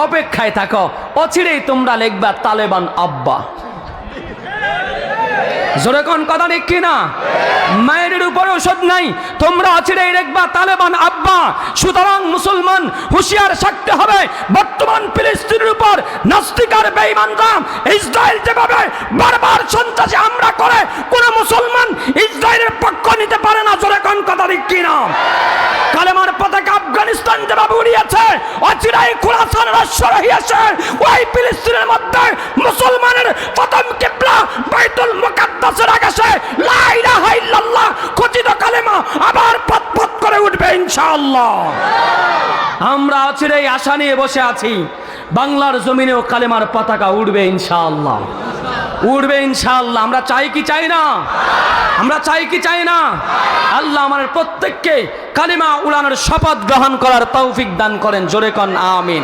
অপেক্ষায় থাকো, অচিরেই তোমরা লিখবা তালেবান আব্বা। জোরে কোন কথা ঠিক কিনা? মায়ের উপরে ওষুধ নাই, তোমরা অচিরেই লিখবা তালেবান আব্বা। সুতরাং মুসলমান হুঁশিয়ার থাকতে হবে। বর্তমান ফিলিস্তিনের উপর নাস্তিক আর বেঈমানরা ইসরায়েল যেভাবে বারবার সন্ত্রাসী হামলা করে, কোন মুসলমান ইসরায়েলের পক্ষ নিতে পারে না। জোরে কোন কথা ঠিক কিনা? কালেমার পতাকা আফগানিস্তান যেভাবে উড়িয়েছে, অচিরাই খোরাসান রাষ্ট্র রহিয়াছে। ওই ফিলিস্তিনের মধ্যে মুসলমানের প্রথম কিবলা বাইতুল মুকাদ্দাসের আকাশে লা ইলাহা ইল্লাল্লাহ খচিত কালেমা আবার পতপত করে উঠবে ইনশাআল্লাহ। আমরা অচিরেই আশা নিয়ে বসে আছি, বাংলার জমিনেও কালেমার পতাকা উড়বে ইনশাআল্লাহ, উড়বে ইনশাআল্লাহ। আমরা চাই কি চাই না? আমরা চাই কি চাই না? আল্লাহ আমাদের প্রত্যেককে কালিমা উড়ানোর শপথ গ্রহণ করার তৌফিক দান করেন। জোরে কোন আমিন।